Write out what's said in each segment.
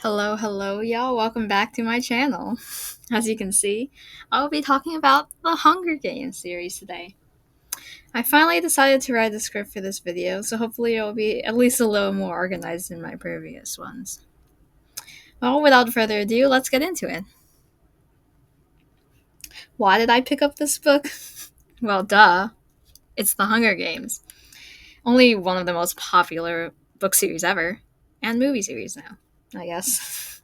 Hello, y'all. Welcome back to my channel. As you can see, I will be talking about the Hunger Games series today. I finally decided to write the script for this video, so hopefully it will be at least a little more organized than my previous ones. Well, without further ado, let's get into it. Why did I pick up this book? Well, duh. It's the Hunger Games. Only one of the most popular book series ever. And movie series now, I guess.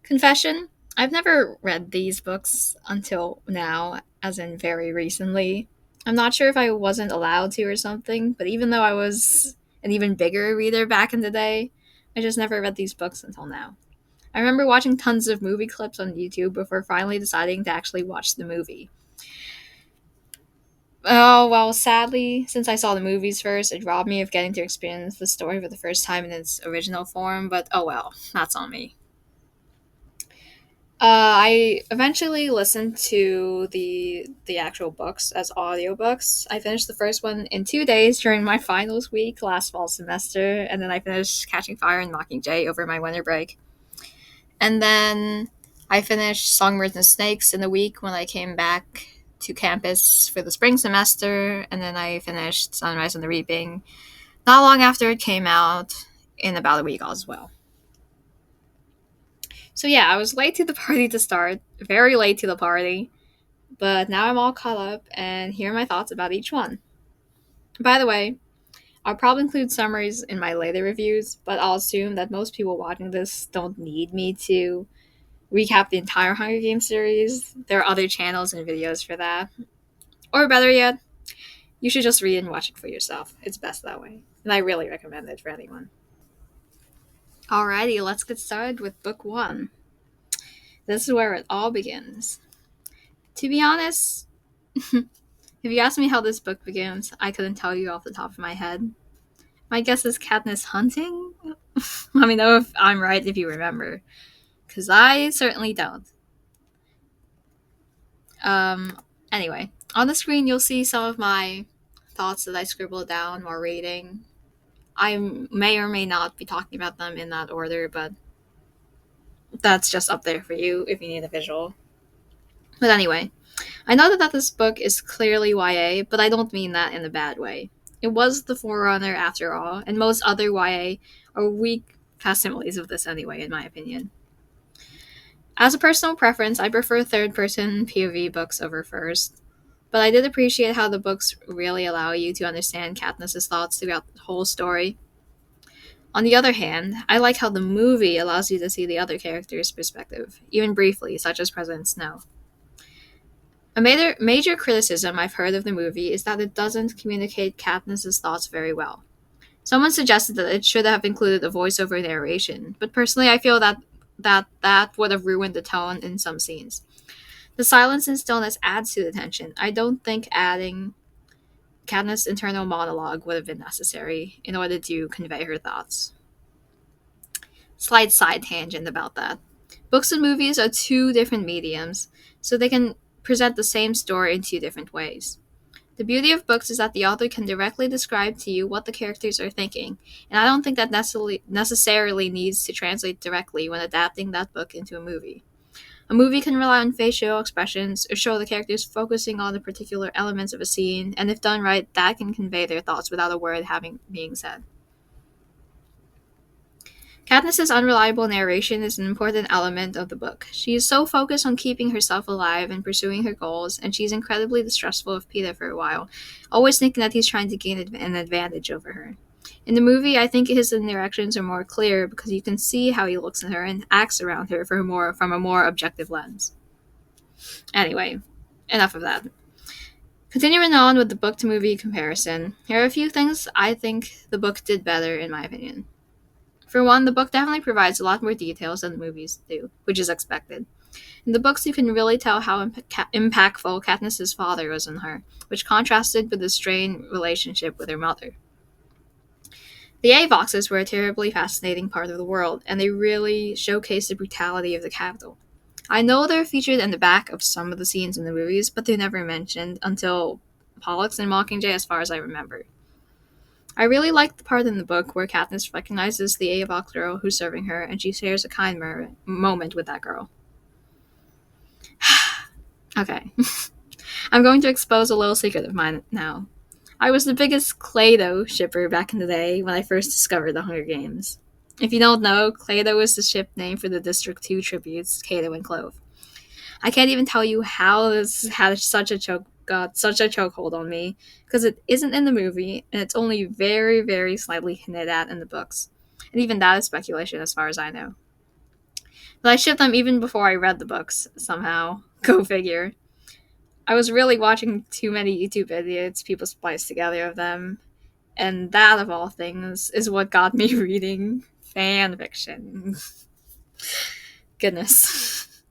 Confession, I've never read these books until now, as in very recently. I'm not sure if I wasn't allowed to or something, but even though I was an even bigger reader back in the day, I just never read these books until now. I remember watching tons of movie clips on YouTube before finally deciding to actually watch the movie. Oh, well, sadly, since I saw the movies first, it robbed me of getting to experience the story for the first time in its original form, but oh well, that's on me. I eventually listened to the actual books as audiobooks. I finished the first one in 2 days during my finals week last fall semester, and then I finished Catching Fire and Mockingjay over my winter break. And then I finished Songbirds and Snakes in the week when I came back to campus for the spring semester, and then I finished Sunrise and the Reaping not long after it came out in about a week as well. So yeah, I was late to the party to start, very late to the party, but now I'm all caught up and here are my thoughts about each one. By the way, I'll probably include summaries in my later reviews, but I'll assume that most people watching this don't need me to recap the entire Hunger Games series. There are other channels and videos for that. Or better yet, you should just read and watch it for yourself. It's best that way. And I really recommend it for anyone. Alrighty, let's get started with book one. This is where it all begins. To be honest, if you asked me how this book begins, I couldn't tell you off the top of my head. My guess is Katniss hunting? Let me know if I'm right if you remember. Because I certainly don't. Anyway, on the screen you'll see some of my thoughts that I scribbled down while reading. I may or may not be talking about them in that order, but that's just up there for you if you need a visual. But anyway, I know that this book is clearly YA, but I don't mean that in a bad way. It was the forerunner after all, and most other YA are weak facsimiles of this anyway, in my opinion. As a personal preference, I prefer third person POV books over first, but I did appreciate how the books really allow you to understand Katniss's thoughts throughout the whole story. On the other hand, I like how the movie allows you to see the other characters' perspective, even briefly, such as President Snow. A major criticism I've heard of the movie is that it doesn't communicate Katniss's thoughts very well. Someone suggested that it should have included a voiceover narration, but personally I feel that would have ruined the tone in some scenes. The silence and stillness adds to the tension. I don't think adding Katniss' internal monologue would have been necessary in order to convey her thoughts. Slight side tangent about that. Books and movies are two different mediums, so they can present the same story in two different ways. The beauty of books is that the author can directly describe to you what the characters are thinking, and I don't think that necessarily needs to translate directly when adapting that book into a movie. A movie can rely on facial expressions or show the characters focusing on the particular elements of a scene, and if done right, that can convey their thoughts without a word being said. Katniss's unreliable narration is an important element of the book. She is so focused on keeping herself alive and pursuing her goals, and she's incredibly distrustful of Peeta for a while, always thinking that he's trying to gain an advantage over her. In the movie, I think his interactions are more clear because you can see how he looks at her and acts around her from a more objective lens. Anyway, enough of that. Continuing on with the book to movie comparison, here are a few things I think the book did better, in my opinion. For one, the book definitely provides a lot more details than the movies do, which is expected. In the books, you can really tell how impactful Katniss's father was on her, which contrasted with the strained relationship with her mother. The Avoxes were a terribly fascinating part of the world, and they really showcased the brutality of the capital. I know they're featured in the back of some of the scenes in the movies, but they're never mentioned until Pollux and Mockingjay as far as I remember. I really like the part in the book where Katniss recognizes the Avok girl who's serving her, and she shares a kind moment with that girl. Okay, I'm going to expose a little secret of mine now. I was the biggest Clado shipper back in the day when I first discovered the Hunger Games. If you don't know, Clado is the ship name for the District 2 tributes, Cato and Clove. I can't even tell you how this had got such a chokehold on me, because it isn't in the movie, and it's only very, very slightly hinted at in the books. And even that is speculation as far as I know. But I shipped them even before I read the books, somehow. Go figure. I was really watching too many YouTube idiots, people splice together of them, and that, of all things, is what got me reading fan fiction. Goodness.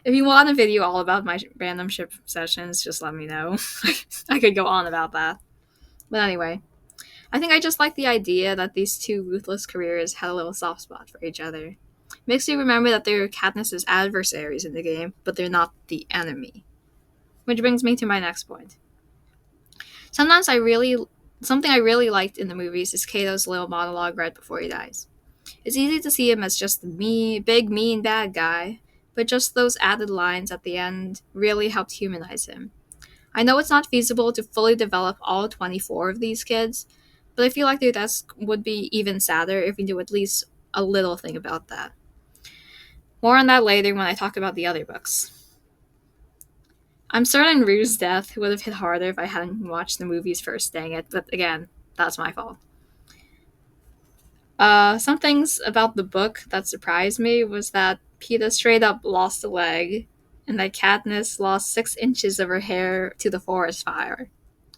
If you want a video all about my random ship sessions, just let me know. I could go on about that. But anyway, I think I just like the idea that these two ruthless careers had a little soft spot for each other. Makes you remember that they're Katniss's adversaries in the game, but they're not the enemy. Which brings me to my next point. Sometimes something I really liked in the movies is Kato's little monologue right before he dies. It's easy to see him as just the big, mean, bad guy, but just those added lines at the end really helped humanize him. I know it's not feasible to fully develop all 24 of these kids, but I feel like their deaths would be even sadder if we do at least a little thing about that. More on that later when I talk about the other books. I'm certain Rue's death would have hit harder if I hadn't watched the movies first, dang it, but again, that's my fault. Some things about the book that surprised me was that Peeta straight up lost a leg, and that Katniss lost 6 inches of her hair to the forest fire.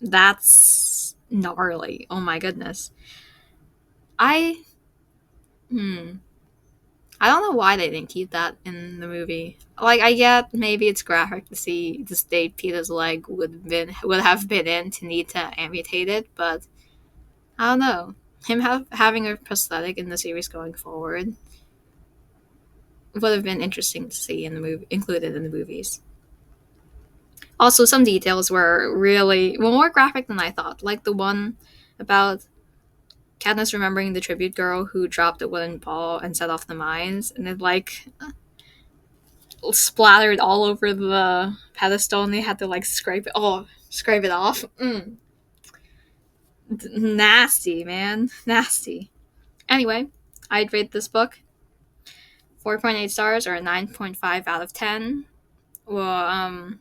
That's gnarly. Oh my goodness. I hmm. I don't know why they didn't keep that in the movie. Like, I get maybe it's graphic to see the state Peeta's leg would have been in to need to amputate it, but I don't know. Him having a prosthetic in the series going forward would have been interesting to see in the movie, included in the movies. Also, some details were really more graphic than I thought, like the one about Katniss remembering the tribute girl who dropped a wooden ball and set off the mines, and it splattered all over the pedestal, and they had to scrape it off. Nasty, man, nasty. Anyway, I'd rate this book 4.8 stars, or a 9.5 out of 10. Well,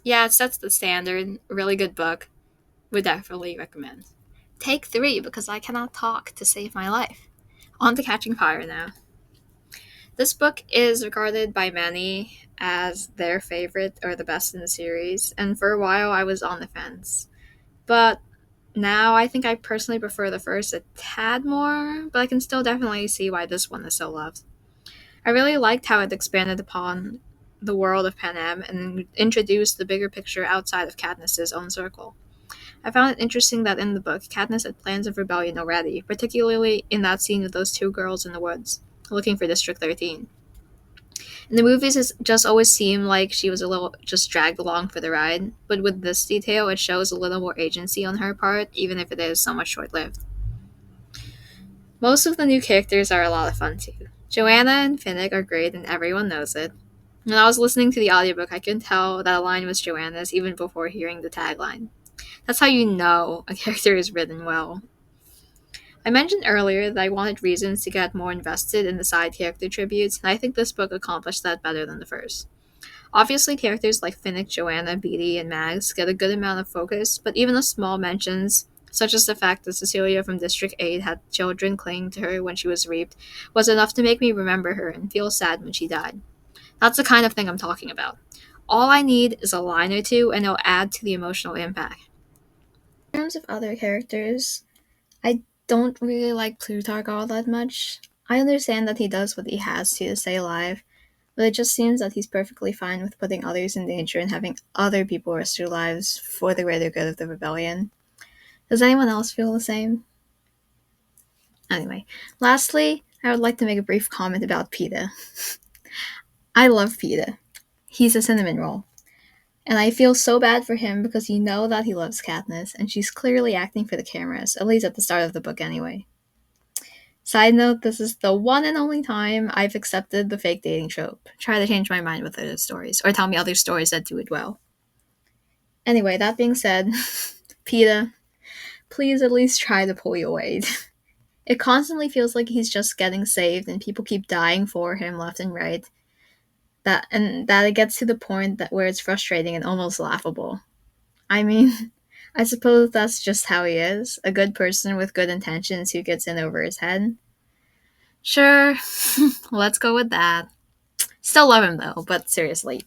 yeah, it sets the standard. Really good book. Would definitely recommend. Take 3, because I cannot talk to save my life. On to Catching Fire now. This book is regarded by many as their favorite or the best in the series, and for a while I was on the fence. But now I think I personally prefer the first a tad more, but I can still definitely see why this one is so loved. I really liked how it expanded upon the world of Panem and introduced the bigger picture outside of Katniss's own circle. I found it interesting that in the book, Katniss had plans of rebellion already, particularly in that scene with those 2 girls in the woods, looking for District 13. In the movies, it just always seemed like she was a little just dragged along for the ride, but with this detail, it shows a little more agency on her part, even if it is somewhat short lived. Most of the new characters are a lot of fun too. Joanna and Finnick are great, and everyone knows it. When I was listening to the audiobook, I could tell that a line was Joanna's even before hearing the tagline. That's how you know a character is written well. I mentioned earlier that I wanted reasons to get more invested in the side character tributes, and I think this book accomplished that better than the first. Obviously, characters like Finnick, Joanna, Beatty, and Mags get a good amount of focus, but even the small mentions, such as the fact that Cecilia from District 8 had children clinging to her when she was raped, was enough to make me remember her and feel sad when she died. That's the kind of thing I'm talking about. All I need is a line or two, and it'll add to the emotional impact. In terms of other characters, I don't really like Plutarch all that much. I understand that he does what he has to stay alive, but it just seems that he's perfectly fine with putting others in danger and having other people risk their lives for the greater good of the rebellion. Does anyone else feel the same? Anyway, lastly, I would like to make a brief comment about Peeta. I love Peeta. He's a cinnamon roll. And I feel so bad for him because you know that he loves Katniss, and she's clearly acting for the cameras, at least at the start of the book anyway. Side note, this is the one and only time I've accepted the fake dating trope. Try to change my mind with other stories, or tell me other stories that do it well. Anyway, that being said, PETA, please at least try to pull your weight. It constantly feels like he's just getting saved and people keep dying for him left and right. That it gets to the point that where it's frustrating and almost laughable. I mean, I suppose that's just how he is, a good person with good intentions who gets in over his head. Sure, let's go with that. Still love him though, but seriously.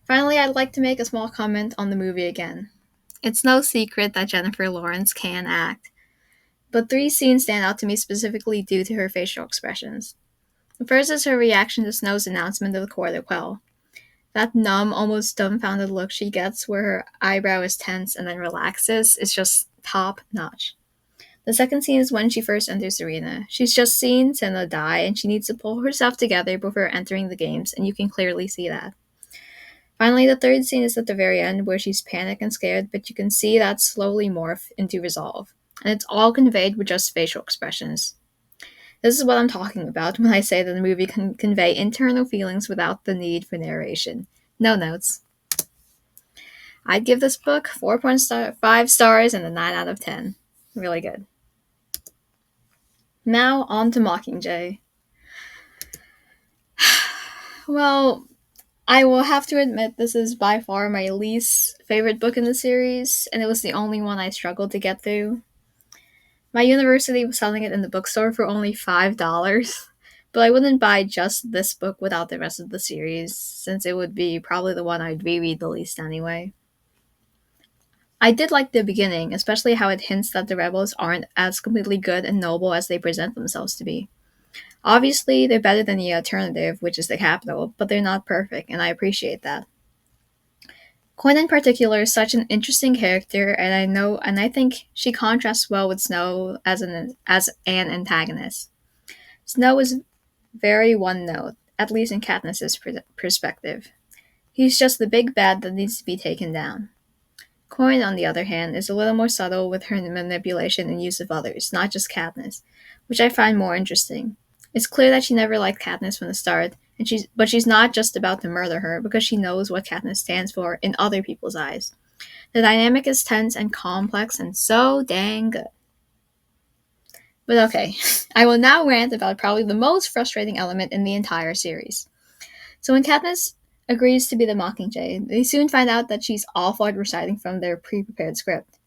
Finally, I'd like to make a small comment on the movie again. It's no secret that Jennifer Lawrence can act, but three scenes stand out to me specifically due to her facial expressions. The first is her reaction to Snow's announcement of the Court of Quell. That numb, almost dumbfounded look she gets where her eyebrow is tense and then relaxes is just top notch. The second scene is when she first enters the arena. She's just seen Senna die and she needs to pull herself together before entering the games, and you can clearly see that. Finally, the third scene is at the very end where she's panicked and scared, but you can see that slowly morph into resolve. And it's all conveyed with just facial expressions. This is what I'm talking about when I say that the movie can convey internal feelings without the need for narration. No notes. I'd give this book 4.5 stars and a 9 out of 10. Really good. Now, on to Mockingjay. Well, I will have to admit this is by far my least favorite book in the series, and it was the only one I struggled to get through. My university was selling it in the bookstore for only $5, but I wouldn't buy just this book without the rest of the series, since it would be probably the one I'd reread the least anyway. I did like the beginning, especially how it hints that the rebels aren't as completely good and noble as they present themselves to be. Obviously, they're better than the alternative, which is the capital, but they're not perfect, and I appreciate that. Coin in particular is such an interesting character, and I think she contrasts well with Snow as an antagonist. Snow is very one note, at least in Katniss's perspective. He's just the big bad that needs to be taken down. Coin, on the other hand, is a little more subtle with her manipulation and use of others, not just Katniss, which I find more interesting. It's clear that she never liked Katniss from the start, but she's not just about to murder her because she knows what Katniss stands for in other people's eyes. The dynamic is tense and complex and so dang good. But okay, I will now rant about probably the most frustrating element in the entire series. So when Katniss agrees to be the Mockingjay, they soon find out that she's awful at reciting from their pre-prepared script.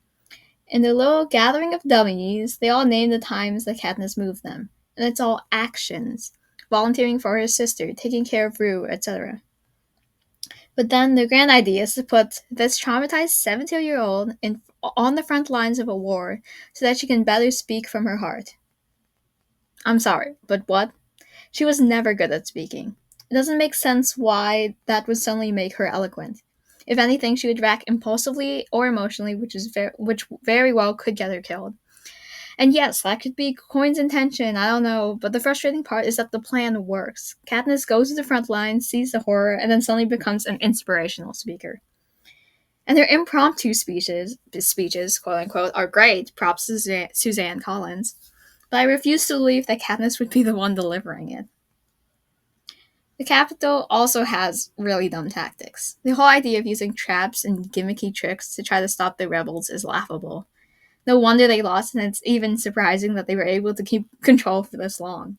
In their little gathering of dummies, they all name the times that Katniss moved them, and it's all actions. Volunteering for her sister, taking care of Rue, etc. But then the grand idea is to put this traumatized 17-year-old on the front lines of a war so that she can better speak from her heart. I'm sorry, but what? She was never good at speaking. It doesn't make sense why that would suddenly make her eloquent. If anything, she would react impulsively or emotionally, which very well could get her killed. And yes, that could be Coin's intention, I don't know, but the frustrating part is that the plan works. Katniss goes to the front line, sees the horror, and then suddenly becomes an inspirational speaker. And their impromptu speeches, quote unquote, are great, props to Suzanne Collins, but I refuse to believe that Katniss would be the one delivering it. The Capitol also has really dumb tactics. The whole idea of using traps and gimmicky tricks to try to stop the rebels is laughable. No wonder they lost, and it's even surprising that they were able to keep control for this long.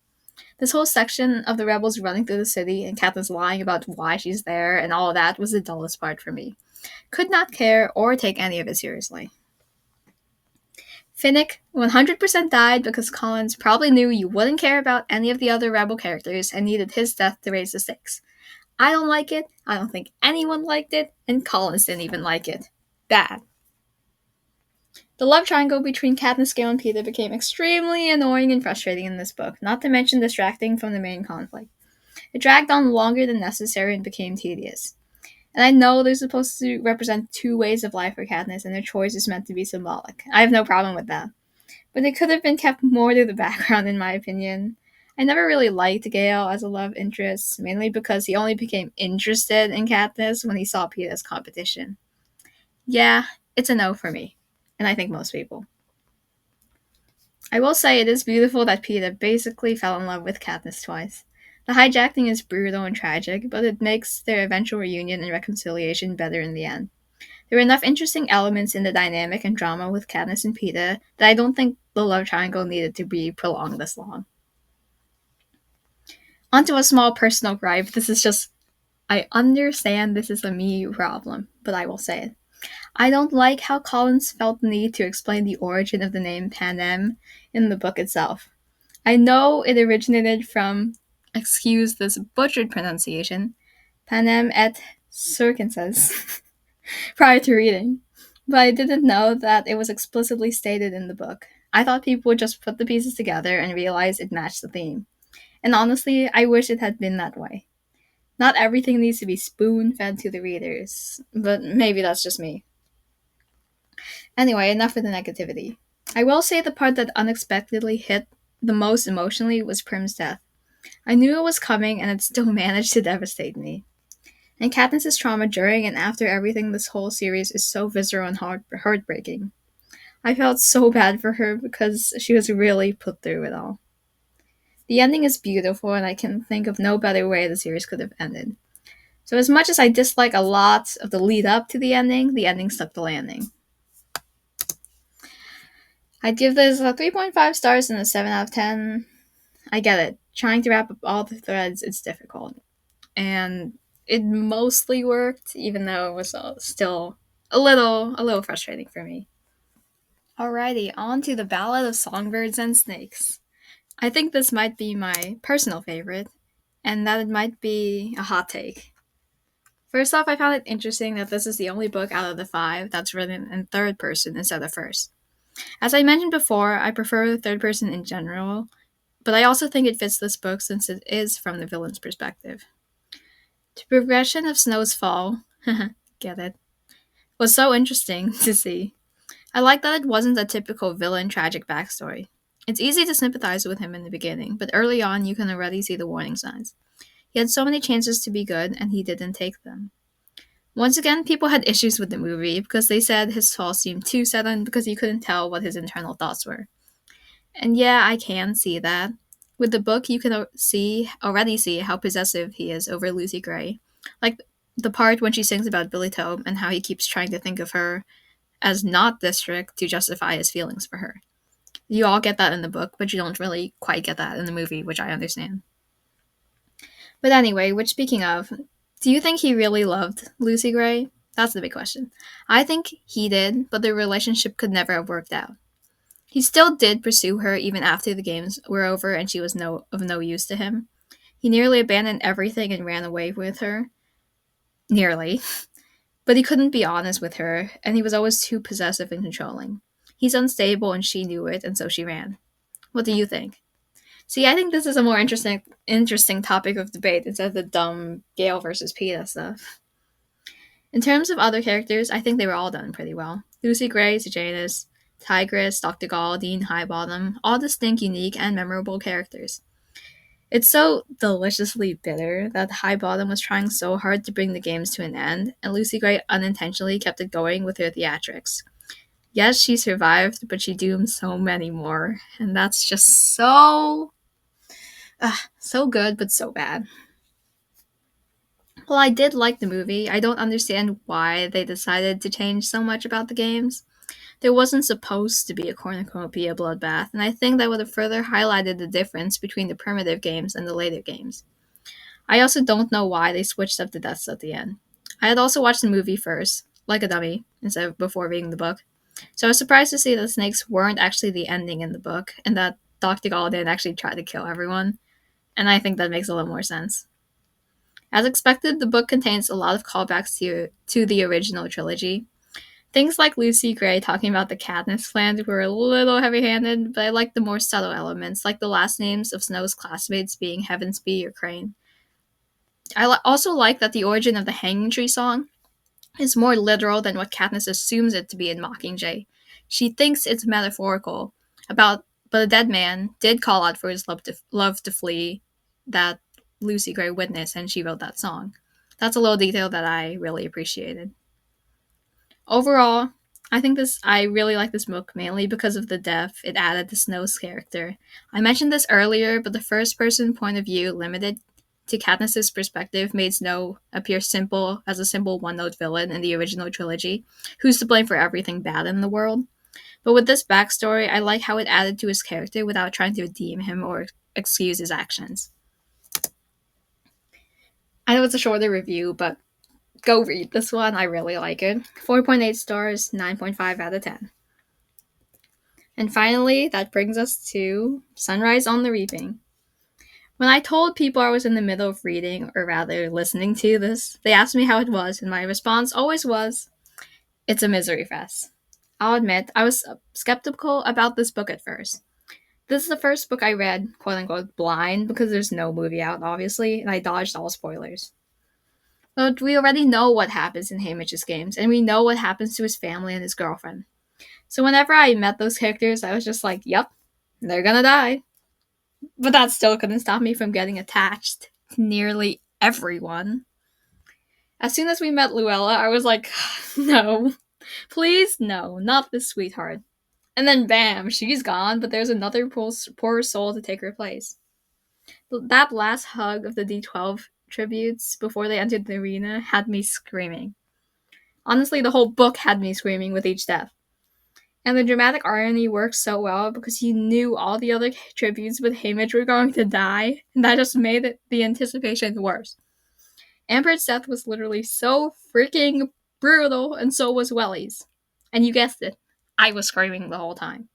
This whole section of the rebels running through the city and Katniss lying about why she's there and all of that was the dullest part for me. Could not care or take any of it seriously. Finnick 100% died because Collins probably knew you wouldn't care about any of the other rebel characters and needed his death to raise the stakes. I don't like it, I don't think anyone liked it, and Collins didn't even like it. Bad. The love triangle between Katniss, Gale, and Peeta became extremely annoying and frustrating in this book, not to mention distracting from the main conflict. It dragged on longer than necessary and became tedious. And I know they're supposed to represent two ways of life for Katniss, and their choice is meant to be symbolic. I have no problem with that. But it could have been kept more to the background, in my opinion. I never really liked Gale as a love interest, mainly because he only became interested in Katniss when he saw Peeta's competition. Yeah, it's a no for me, and I think most people. I will say it is beautiful that Peeta basically fell in love with Katniss twice. The hijacking is brutal and tragic, but it makes their eventual reunion and reconciliation better in the end. There were enough interesting elements in the dynamic and drama with Katniss and Peeta that I don't think the love triangle needed to be prolonged this long. Onto a small personal gripe. I understand this is a me problem, but I will say it. I don't like how Collins felt the need to explain the origin of the name Panem in the book itself. I know it originated from, excuse this butchered pronunciation, Panem et Circenses, prior to reading, but I didn't know that it was explicitly stated in the book. I thought people would just put the pieces together and realize it matched the theme. And honestly, I wish it had been that way. Not everything needs to be spoon fed to the readers, but maybe that's just me. Anyway, enough with the negativity. I will say the part that unexpectedly hit the most emotionally was Prim's death. I knew it was coming, and it still managed to devastate me. And Katniss's trauma during and after everything this whole series is so visceral and heartbreaking. I felt so bad for her because she was really put through it all. The ending is beautiful, and I can think of no better way the series could have ended. So, as much as I dislike a lot of the lead up to the ending stuck the landing. I'd give this a 3.5 stars and a 7 out of 10. I get it. Trying to wrap up all the threads is difficult. And it mostly worked, even though it was still a little frustrating for me. Alrighty, on to the Ballad of Songbirds and Snakes. I think this might be my personal favorite, and that it might be a hot take. First off, I found it interesting that this is the only book out of the five that's written in third person instead of first. As I mentioned before, I prefer the third person in general, but I also think it fits this book since it is from the villain's perspective. The progression of Snow's fall, get it, was so interesting to see. I like that it wasn't a typical villain tragic backstory. It's easy to sympathize with him in the beginning, but early on you can already see the warning signs. He had so many chances to be good, and he didn't take them. Once again, people had issues with the movie because they said his fall seemed too sudden because you couldn't tell what his internal thoughts were. And yeah, I can see that. With the book, you can already see how possessive he is over Lucy Gray. Like the part when she sings about Billy Tobe and how he keeps trying to think of her as not district to justify his feelings for her. You all get that in the book, but you don't really quite get that in the movie, which I understand. But anyway, which speaking of, do you think he really loved Lucy Gray? That's the big question. I think he did, but their relationship could never have worked out. He still did pursue her even after the games were over and she was of no use to him. He nearly abandoned everything and ran away with her. Nearly. But he couldn't be honest with her, and he was always too possessive and controlling. He's unstable, and she knew it, and so she ran. What do you think? See, I think this is a more interesting topic of debate instead of the dumb Gale versus Peeta stuff. In terms of other characters, I think they were all done pretty well. Lucy Gray, Sejanus, Tigress, Dr. Gall, Dean Highbottom, all distinct, unique, and memorable characters. It's so deliciously bitter that Highbottom was trying so hard to bring the games to an end, and Lucy Gray unintentionally kept it going with her theatrics. Yes, she survived, but she doomed so many more, and that's just so good, but so bad. Well, I did like the movie. I don't understand why they decided to change so much about the games. There wasn't supposed to be a cornucopia bloodbath, and I think that would have further highlighted the difference between the primitive games and the later games. I also don't know why they switched up the deaths at the end. I had also watched the movie first, like a dummy, instead of before reading the book. So I was surprised to see that the snakes weren't actually the ending in the book, and that Dr. Gall didn't actually try to kill everyone. And I think that makes a little more sense. As expected, the book contains a lot of callbacks to the original trilogy. Things like Lucy Gray talking about the Katniss plan were a little heavy-handed, but I like the more subtle elements, like the last names of Snow's classmates being Heavensby or Crane. I also like that the origin of the Hanging Tree song is more literal than what Katniss assumes it to be in Mockingjay. She thinks it's metaphorical, but a dead man did call out for his love to flee that Lucy Gray witnessed, and she wrote that song. That's a little detail that I really appreciated. Overall, I really like this book mainly because of the depth it added to Snow's character. I mentioned this earlier, but the first person point of view limited to Katniss's perspective made Snow appear simple as a simple one-note villain in the original trilogy, who's to blame for everything bad in the world. But with this backstory, I like how it added to his character without trying to redeem him or excuse his actions. I know it's a shorter review, but go read this one. I really like it. 4.8 stars, 9.5 out of 10. And finally, that brings us to Sunrise on the Reaping. When I told people I was in the middle of reading, or rather listening to this, they asked me how it was, and my response always was, it's a misery fest. I'll admit, I was skeptical about this book at first. This is the first book I read, quote unquote, blind, because there's no movie out, obviously, and I dodged all spoilers. But we already know what happens in Haymitch's games, and we know what happens to his family and his girlfriend. So whenever I met those characters, I was just like, yep, they're gonna die. But that still couldn't stop me from getting attached to nearly everyone. As soon as we met Luella, I was like, no, please, no, not this sweetheart. And then bam, she's gone, but there's another poor soul to take her place. That last hug of the D12 tributes before they entered the arena had me screaming. Honestly, the whole book had me screaming with each death. And the dramatic irony works so well because you knew all the other tributes with Haymitch were going to die, and that just made the anticipation worse. Amber's death was literally so freaking brutal, and so was Welly's. And you guessed it, I was screaming the whole time.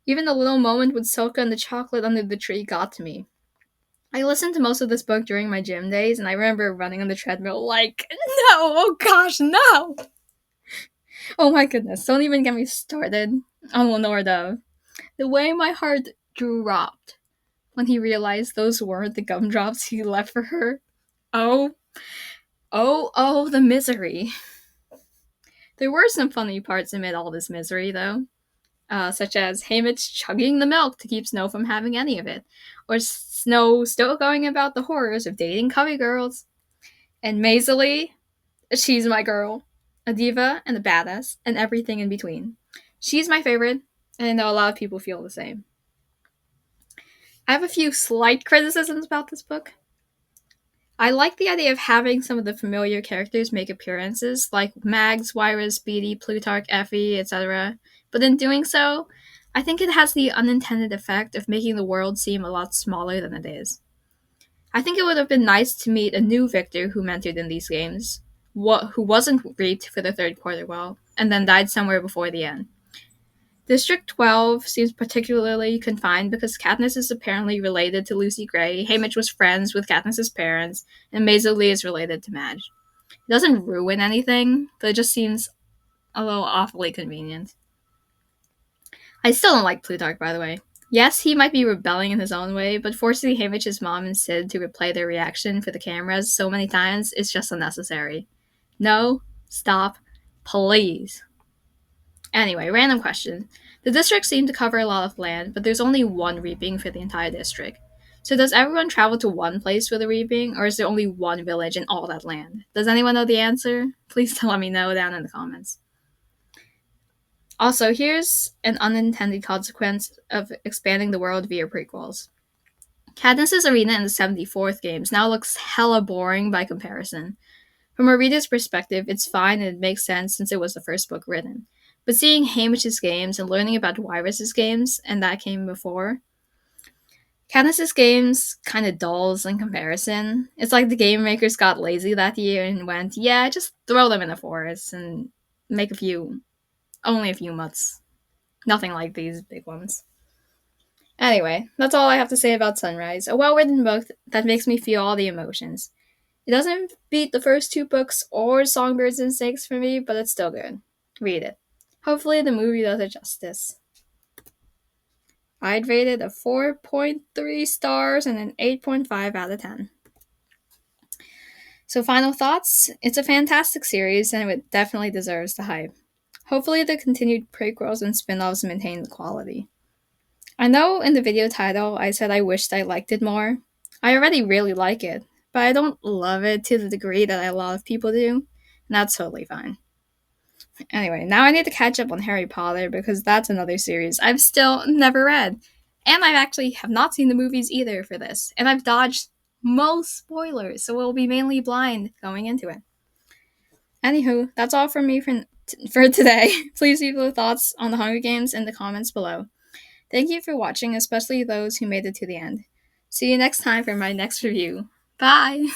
Even the little moment with Soka and the chocolate under the tree got to me. I listened to most of this book during my gym days, and I remember running on the treadmill like, no, oh gosh, no! Oh my goodness, don't even get me started on Lenore Dove. The way my heart dropped when he realized those weren't the gumdrops he left for her. Oh, the misery. There were some funny parts amid all this misery, though. Such as Haymitch chugging the milk to keep Snow from having any of it, or Snow still going about the horrors of dating cubby girls. And Maisie, she's my girl. A diva and a badass, and everything in between. She's my favorite, and I know a lot of people feel the same. I have a few slight criticisms about this book. I like the idea of having some of the familiar characters make appearances, like Mags, Wyra, Speedy, Plutarch, Effie, etc. But in doing so, I think it has the unintended effect of making the world seem a lot smaller than it is. I think it would have been nice to meet a new Victor who mentored in these games, who wasn't raped for the third quarter well, and then died somewhere before the end. District 12 seems particularly confined because Katniss is apparently related to Lucy Gray, Haymitch was friends with Katniss's parents, and Maisie Lee is related to Madge. It doesn't ruin anything, but it just seems a little awfully convenient. I still don't like Plutarch, by the way. Yes, he might be rebelling in his own way, but forcing Haymitch's mom and Sid to replay their reaction for the cameras so many times is just unnecessary. No, stop, please. Anyway, random question. The districts seem to cover a lot of land, but there's only one reaping for the entire district. So does everyone travel to one place for the reaping, or is there only one village in all that land? Does anyone know the answer? Please let me know down in the comments. Also, here's an unintended consequence of expanding the world via prequels. Katniss's arena in the 74th games now looks hella boring by comparison. From a reader's perspective, it's fine and it makes sense since it was the first book written. But seeing Haymitch's games and learning about Wyra's games, and that came before, Katniss's games kind of dulls in comparison. It's like the game makers got lazy that year and went, yeah, just throw them in the forest and make only a few mutts. Nothing like these big ones. Anyway, that's all I have to say about Sunrise. A well-written book that makes me feel all the emotions. It doesn't beat the first two books or Songbirds and Snakes for me, but it's still good. Read it. Hopefully the movie does it justice. I'd rate it a 4.3 stars and an 8.5 out of 10. So final thoughts? It's a fantastic series and it definitely deserves the hype. Hopefully the continued prequels and spin-offs maintain the quality. I know in the video title I said I wished I liked it more. I already really like it, but I don't love it to the degree that a lot of people do, and that's totally fine. Anyway, now I need to catch up on Harry Potter because that's another series I've still never read. And I actually have not seen the movies either for this, and I've dodged most spoilers, so we'll be mainly blind going into it. Anywho, that's all from me for today. Please leave your thoughts on the Hunger Games in the comments below. Thank you for watching, especially those who made it to the end. See you next time for my next review. Bye!